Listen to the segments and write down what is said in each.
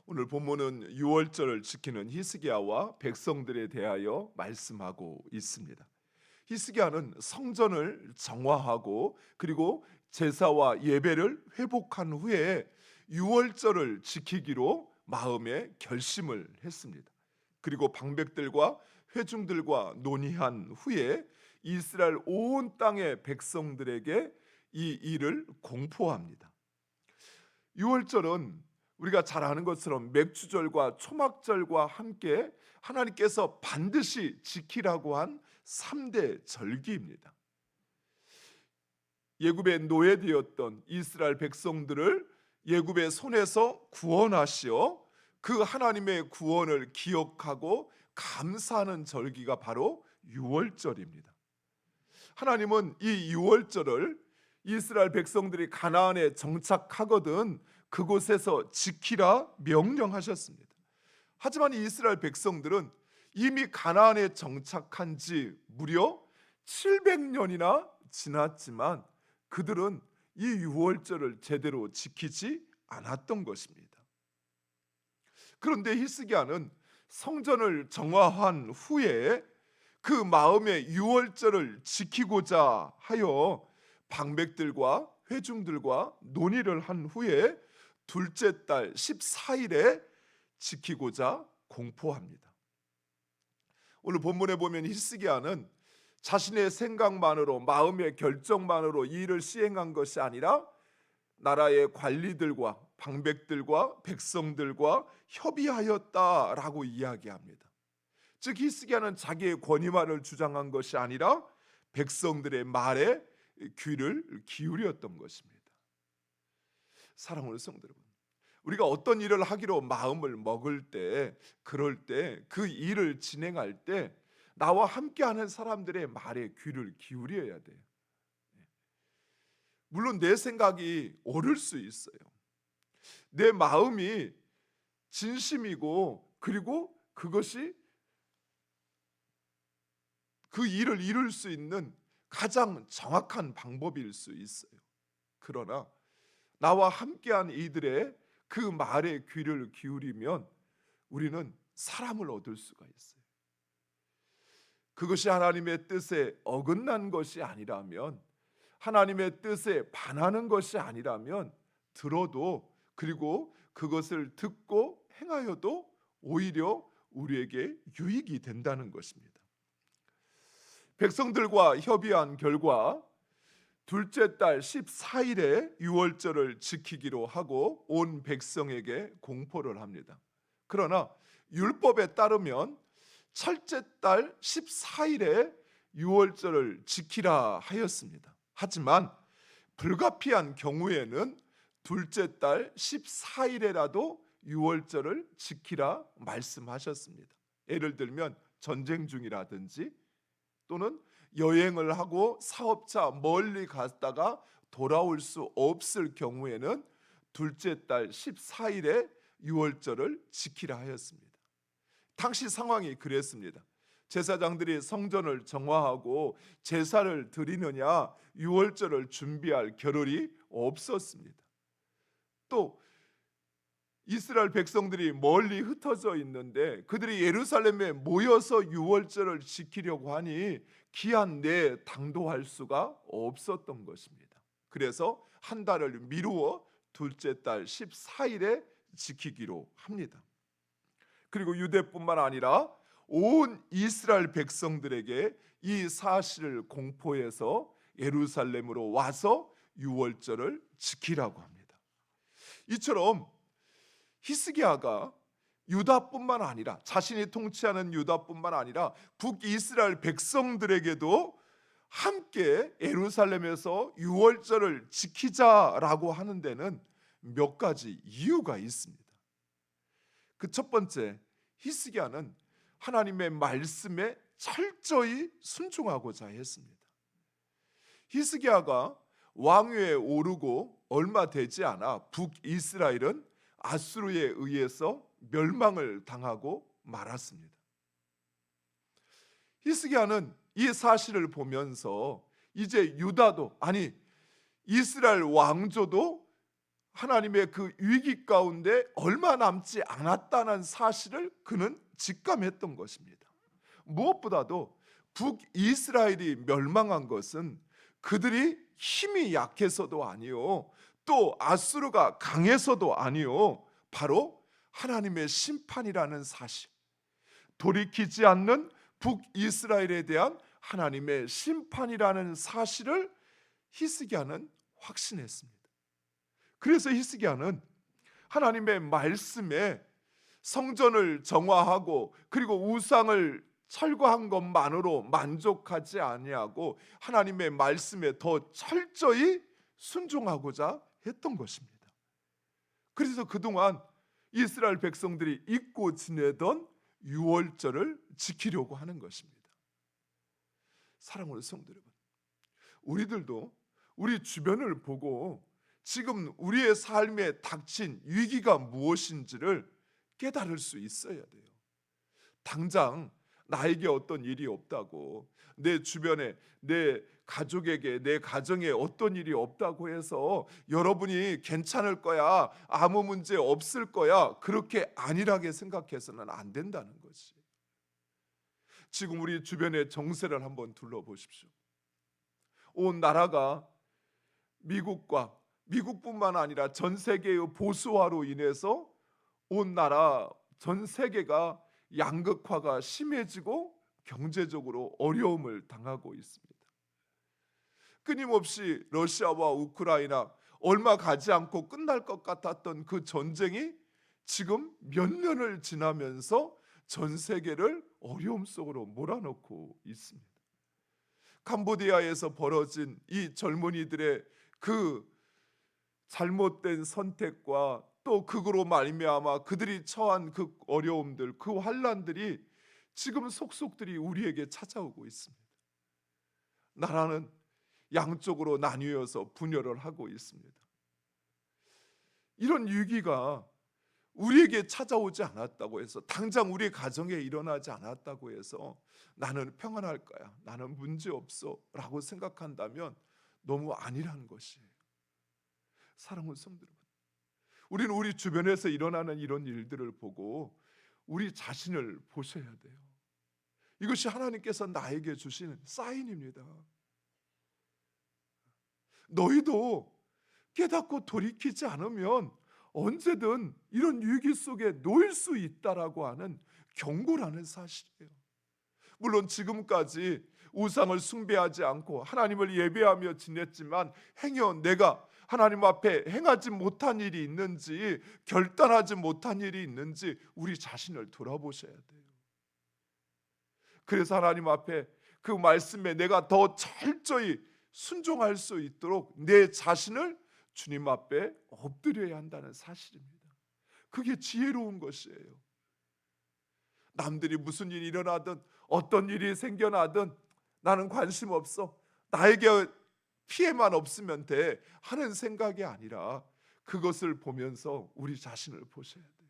오늘 본문은 유월절을 지키는 히스기야와 백성들에 대하여 말씀하고 있습니다. 히스기야는 성전을 정화하고 그리고 제사와 예배를 회복한 후에 유월절을 지키기로 마음에 결심을 했습니다. 그리고 방백들과 회중들과 논의한 후에 이스라엘 온 땅의 백성들에게 이 일을 공포합니다. 유월절은 우리가 잘 아는 것처럼 맥주절과 초막절과 함께 하나님께서 반드시 지키라고 한 3대 절기입니다. 예굽의 노예되었던 이스라엘 백성들을 예굽의 손에서 구원하시어 그 하나님의 구원을 기억하고 감사하는 절기가 바로 유월절입니다. 하나님은 이 유월절을 이스라엘 백성들이 가나안에 정착하거든 그곳에서 지키라 명령하셨습니다. 하지만 이스라엘 백성들은 이미 가나안에 정착한 지 무려 700년이나 지났지만 그들은 이 유월절을 제대로 지키지 않았던 것입니다. 그런데 히스기야는 성전을 정화한 후에 그 마음의 유월절을 지키고자 하여 방백들과 회중들과 논의를 한 후에 둘째 달 14일에 지키고자 공포합니다. 오늘 본문에 보면 히스기야는 자신의 생각만으로 마음의 결정만으로 이 일을 시행한 것이 아니라 나라의 관리들과 방백들과 백성들과 협의하였다라고 이야기합니다. 즉 히스기야는 자기의 권위만을 주장한 것이 아니라 백성들의 말에 귀를 기울였던 것입니다. 사랑하는 성도 여러분, 우리가 어떤 일을 하기로 마음을 먹을 때, 그럴 때 그 일을 진행할 때 나와 함께하는 사람들의 말에 귀를 기울여야 돼요. 물론 내 생각이 옳을 수 있어요. 내 마음이 진심이고 그리고 그것이 그 일을 이룰 수 있는 가장 정확한 방법일 수 있어요. 그러나 나와 함께한 이들의 그 말에 귀를 기울이면 우리는 사람을 얻을 수가 있어요. 그것이 하나님의 뜻에 어긋난 것이 아니라면, 하나님의 뜻에 반하는 것이 아니라면 들어도 그리고 그것을 듣고 행하여도 오히려 우리에게 유익이 된다는 것입니다. 백성들과 협의한 결과 둘째 달 14일에 유월절을 지키기로 하고 온 백성에게 공포를 합니다. 그러나 율법에 따르면 첫째 달 14일에 유월절을 지키라 하였습니다. 하지만 불가피한 경우에는 둘째 달 14일에라도 유월절을 지키라 말씀하셨습니다. 예를 들면 전쟁 중이라든지 또는 여행을 하고 사업차 멀리 갔다가 돌아올 수 없을 경우에는 둘째 달 14일에 유월절을 지키라 하였습니다. 당시 상황이 그랬습니다. 제사장들이 성전을 정화하고 제사를 드리느냐 유월절을 준비할 겨를이 없었습니다. 또 이스라엘 백성들이 멀리 흩어져 있는데 그들이 예루살렘에 모여서 유월절을 지키려고 하니 기한 내에 당도할 수가 없었던 것입니다. 그래서 한 달을 미루어 둘째 달 14일에 지키기로 합니다. 그리고 유대뿐만 아니라 온 이스라엘 백성들에게 이 사실을 공포해서 예루살렘으로 와서 유월절을 지키라고 합니다. 이처럼 히스기야가 유다뿐만 아니라 자신이 통치하는 유다뿐만 아니라 북이스라엘 백성들에게도 함께 예루살렘에서 유월절을 지키자라고 하는 데는 몇 가지 이유가 있습니다. 그 첫 번째, 히스기야는 하나님의 말씀에 철저히 순종하고자 했습니다. 히스기야가 왕위에 오르고 얼마 되지 않아 북이스라엘은 아수르에 의해서 멸망을 당하고 말았습니다. 히스기야는 이 사실을 보면서 이제 유다도 아니 이스라엘 왕조도 하나님의 그 위기 가운데 얼마 남지 않았다는 사실을 그는 직감했던 것입니다. 무엇보다도 북이스라엘이 멸망한 것은 그들이 힘이 약해서도 아니요, 또 아수르가 강해서도 아니요, 바로 하나님의 심판이라는 사실, 돌이키지 않는 북이스라엘에 대한 하나님의 심판이라는 사실을 히스기야는 확신했습니다. 그래서 히스기야는 하나님의 말씀에 성전을 정화하고 그리고 우상을 철거한 것만으로 만족하지 아니하고 하나님의 말씀에 더 철저히 순종하고자 했던 것입니다. 그래서 그동안 이스라엘 백성들이 잊고 지내던 유월절을 지키려고 하는 것입니다. 사랑하는 성도 여러분, 우리들도 우리 주변을 보고 지금 우리의 삶에 닥친 위기가 무엇인지를 깨달을 수 있어야 돼요. 당장 나에게 어떤 일이 없다고, 내 주변에 내 가족에게, 내 가정에 어떤 일이 없다고 해서 여러분이 괜찮을 거야, 아무 문제 없을 거야, 그렇게 안일하게 생각해서는 안 된다는 거지. 지금 우리 주변의 정세를 한번 둘러보십시오. 온 나라가 미국뿐만 아니라 전 세계의 보수화로 인해서 온 나라 전 세계가 양극화가 심해지고 경제적으로 어려움을 당하고 있습니다. 끊임없이 러시아와 우크라이나, 얼마 가지 않고 끝날 것 같았던 그 전쟁이 지금 몇 년을 지나면서 전 세계를 어려움 속으로 몰아넣고 있습니다. 캄보디아에서 벌어진 이 젊은이들의 그 잘못된 선택과 또 그거로 말미암아 그들이 처한 그 어려움들, 그 환난들이 지금 속속들이 우리에게 찾아오고 있습니다. 나라는 양쪽으로 나뉘어서 분열을 하고 있습니다. 이런 위기가 우리에게 찾아오지 않았다고 해서, 당장 우리 가정에 일어나지 않았다고 해서 나는 평안할 거야, 나는 문제 없어 라고 생각한다면 너무 아니라는 것이에요. 사랑하는 성도 여러분, 우리는 우리 주변에서 일어나는 이런 일들을 보고 우리 자신을 보셔야 돼요. 이것이 하나님께서 나에게 주시는 사인입니다. 너희도 깨닫고 돌이키지 않으면 언제든 이런 위기 속에 놓일 수 있다라고 하는 경고라는 사실이에요. 물론 지금까지 우상을 숭배하지 않고 하나님을 예배하며 지냈지만 행여 내가 하나님 앞에 행하지 못한 일이 있는지, 결단하지 못한 일이 있는지 우리 자신을 돌아보셔야 돼요. 그래서 하나님 앞에 그 말씀에 내가 더 철저히 순종할 수 있도록 내 자신을 주님 앞에 엎드려야 한다는 사실입니다. 그게 지혜로운 것이에요. 남들이 무슨 일이 일어나든 어떤 일이 생겨나든 나는 관심 없어, 나에게 피해만 없으면 돼 하는 생각이 아니라 그것을 보면서 우리 자신을 보셔야 돼요.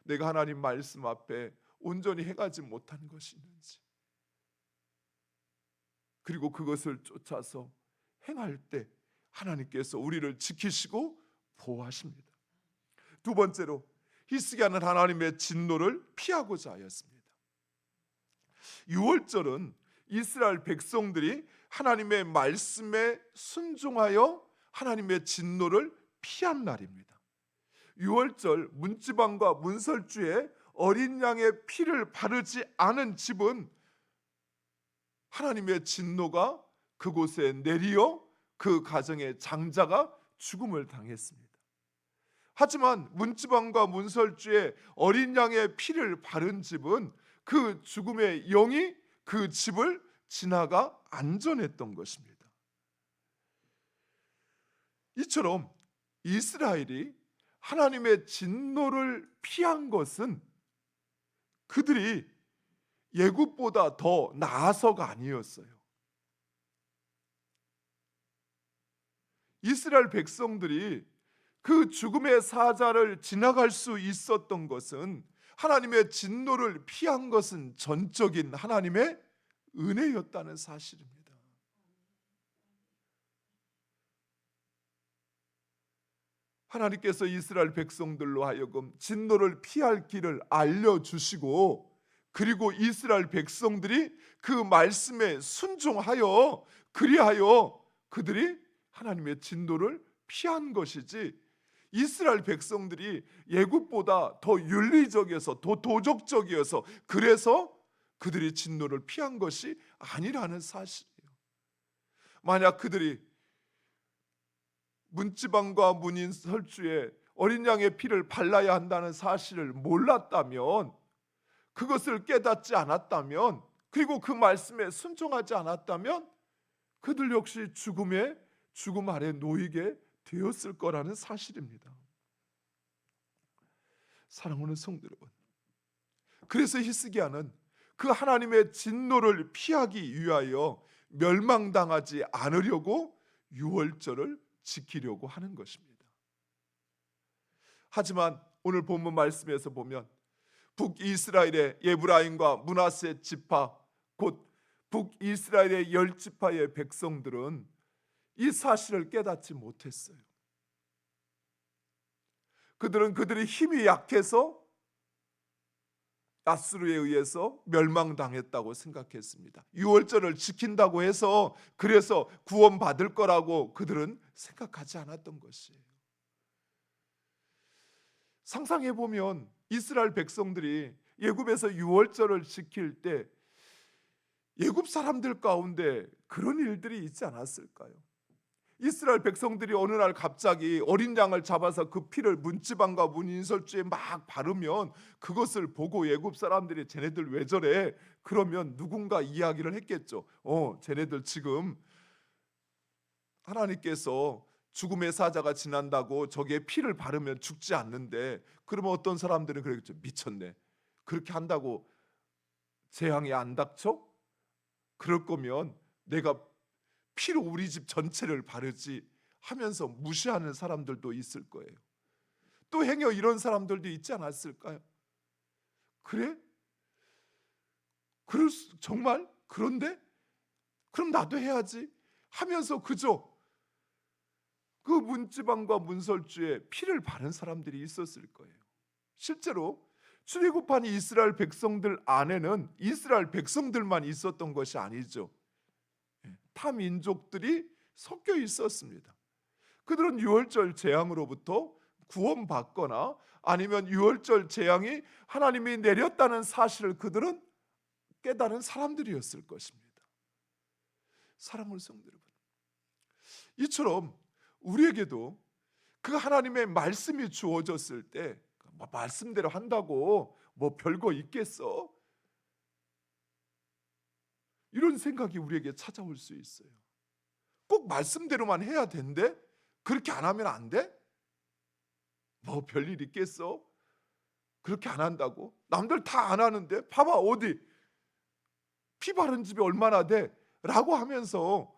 내가 하나님 말씀 앞에 온전히 행하지 못한 것이 있는지, 그리고 그것을 쫓아서 행할 때 하나님께서 우리를 지키시고 보호하십니다. 두 번째로 히스기야는 하나님의 진노를 피하고자 하였습니다. 유월절은 이스라엘 백성들이 하나님의 말씀에 순종하여 하나님의 진노를 피한 날입니다. 유월절 문지방과 문설주에 어린 양의 피를 바르지 않은 집은 하나님의 진노가 그곳에 내리어 그 가정의 장자가 죽음을 당했습니다. 하지만 문지방과 문설주에 어린 양의 피를 바른 집은 그 죽음의 영이 그 집을 지나가 안전했던 것입니다. 이처럼 이스라엘이 하나님의 진노를 피한 것은 그들이 예굽보다 더 나아서가 아니었어요. 이스라엘 백성들이 그 죽음의 사자를 지나갈 수 있었던 것은, 하나님의 진노를 피한 것은 전적인 하나님의 은혜였다는 사실입니다. 하나님께서 이스라엘 백성들로 하여금 진노를 피할 길을 알려주시고, 그리고 이스라엘 백성들이 그 말씀에 순종하여 그리하여 그들이 하나님의 진노를 피한 것이지, 이스라엘 백성들이 애굽보다 더 윤리적이어서 더 도덕적이어서 그래서 그들이 진노를 피한 것이 아니라는 사실이에요. 만약 그들이 문지방과 문인설주에 어린 양의 피를 발라야 한다는 사실을 몰랐다면, 그것을 깨닫지 않았다면, 그리고 그 말씀에 순종하지 않았다면 그들 역시 죽음 아래 놓이게 되었을 거라는 사실입니다. 사랑하는 성도 여러분, 그래서 히스기야는 그 하나님의 진노를 피하기 위하여 멸망당하지 않으려고 유월절을 지키려고 하는 것입니다. 하지만 오늘 본문 말씀에서 보면 북이스라엘의 에브라임과 므낫세 지파, 곧 북이스라엘의 10지파의 백성들은 이 사실을 깨닫지 못했어요. 그들은 그들의 힘이 약해서 아수르에 의해서 멸망당했다고 생각했습니다. 유월절을 지킨다고 해서 그래서 구원받을 거라고 그들은 생각하지 않았던 것이에요. 상상해 보면 이스라엘 백성들이 애굽에서 유월절을 지킬 때 애굽 사람들 가운데 그런 일들이 있지 않았을까요? 이스라엘 백성들이 어느 날 갑자기 어린 양을 잡아서 그 피를 문지방과 문인설주에 막 바르면 그것을 보고 애굽 사람들이 쟤네들 왜 저래? 그러면 누군가 이야기를 했겠죠. 쟤네들 지금 하나님께서 죽음의 사자가 지난다고 저기에 피를 바르면 죽지 않는데, 그러면 어떤 사람들은 그러겠죠. 미쳤네. 그렇게 한다고 재앙이 안 닥쳐? 그럴 거면 내가 피로 우리 집 전체를 바르지 하면서 무시하는 사람들도 있을 거예요. 또 행여 이런 사람들도 있지 않았을까요? 그래? 정말? 그런데? 그럼 나도 해야지 하면서 그저 그 문지방과 문설주에 피를 바른 사람들이 있었을 거예요. 실제로 출애굽한 이스라엘 백성들 안에는 이스라엘 백성들만 있었던 것이 아니죠. 타 민족들이 섞여 있었습니다. 그들은 유월절 재앙으로부터 구원받거나 아니면 유월절 재앙이 하나님이 내렸다는 사실을 그들은 깨달은 사람들이었을 것입니다. 사랑하는 성도 여러분, 이처럼 우리에게도 그 하나님의 말씀이 주어졌을 때 말씀대로 한다고 뭐 별거 있겠어? 이런 생각이 우리에게 찾아올 수 있어요. 꼭 말씀대로만 해야 된대? 그렇게 안 하면 안 돼? 뭐 별일 있겠어? 그렇게 안 한다고? 남들 다 안 하는데 봐봐 어디 피 바른 집이 얼마나 돼? 라고 하면서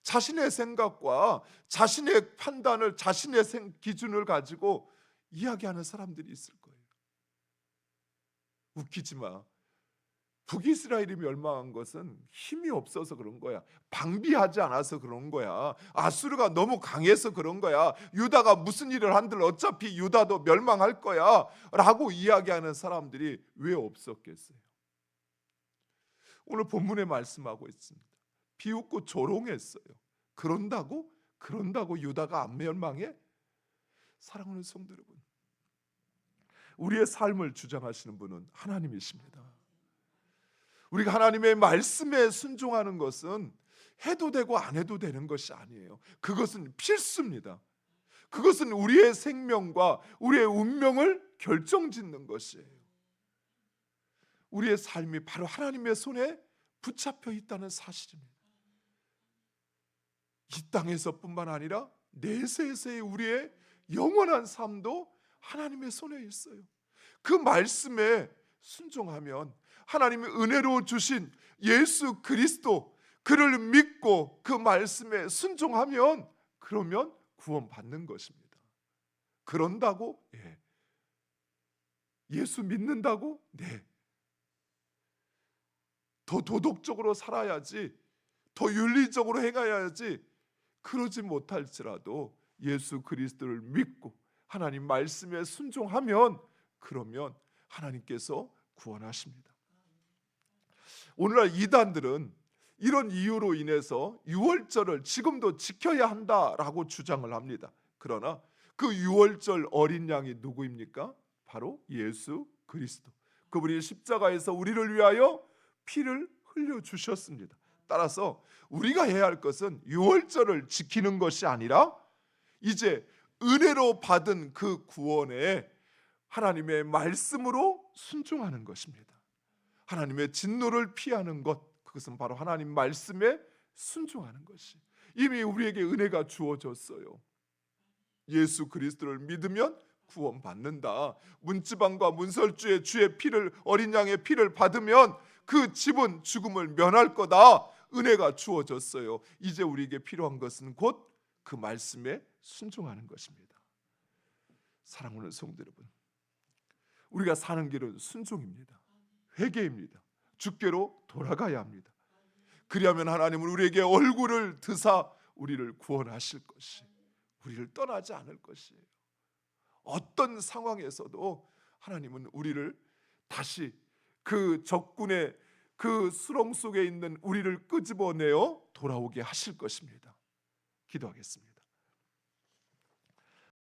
자신의 생각과 자신의 판단을, 자신의 기준을 가지고 이야기하는 사람들이 있을 거예요. 웃기지 마. 북이스라엘이 멸망한 것은 힘이 없어서 그런 거야. 방비하지 않아서 그런 거야. 아수르가 너무 강해서 그런 거야. 유다가 무슨 일을 한들 어차피 유다도 멸망할 거야 라고 이야기하는 사람들이 왜 없었겠어요? 오늘 본문에 말씀하고 있습니다. 비웃고 조롱했어요. 그런다고 유다가 안 멸망해? 사랑하는 성도 여러분, 우리의 삶을 주장하시는 분은 하나님이십니다. 우리가 하나님의 말씀에 순종하는 것은 해도 되고 안 해도 되는 것이 아니에요. 그것은 필수입니다. 그것은 우리의 생명과 우리의 운명을 결정짓는 것이에요. 우리의 삶이 바로 하나님의 손에 붙잡혀 있다는 사실입니다. 이 땅에서뿐만 아니라 내세에서의 우리의 영원한 삶도 하나님의 손에 있어요. 그 말씀에 순종하면 하나님이 은혜로 주신 예수 그리스도, 그를 믿고 그 말씀에 순종하면 그러면 구원받는 것입니다. 그런다고? 예. 예수 믿는다고? 네. 더 도덕적으로 살아야지, 더 윤리적으로 행해야지, 그러지 못할지라도 예수 그리스도를 믿고 하나님 말씀에 순종하면 그러면 하나님께서 구원하십니다. 오늘날 이단들은 이런 이유로 인해서 유월절을 지금도 지켜야 한다라고 주장을 합니다. 그러나 그 유월절 어린 양이 누구입니까? 바로 예수 그리스도. 그분이 십자가에서 우리를 위하여 피를 흘려 주셨습니다. 따라서 우리가 해야 할 것은 유월절을 지키는 것이 아니라 이제 은혜로 받은 그 구원에 하나님의 말씀으로 순종하는 것입니다. 하나님의 진노를 피하는 것, 그것은 바로 하나님 말씀에 순종하는 것이 이미 우리에게 은혜가 주어졌어요. 예수 그리스도를 믿으면 구원받는다. 문지방과 문설주의 주의 피를, 어린 양의 피를 받으면 그 집은 죽음을 면할 거다. 은혜가 주어졌어요. 이제 우리에게 필요한 것은 곧 그 말씀에 순종하는 것입니다. 사랑하는 성도 여러분, 우리가 사는 길은 순종입니다. 회개입니다. 주께로 돌아가야 합니다. 그리하면 하나님은 우리에게 얼굴을 드사 우리를 구원하실 것이, 우리를 떠나지 않을 것이에요. 어떤 상황에서도 하나님은 우리를 다시 그 적군의 그 수렁 속에 있는 우리를 끄집어내어 돌아오게 하실 것입니다. 기도하겠습니다.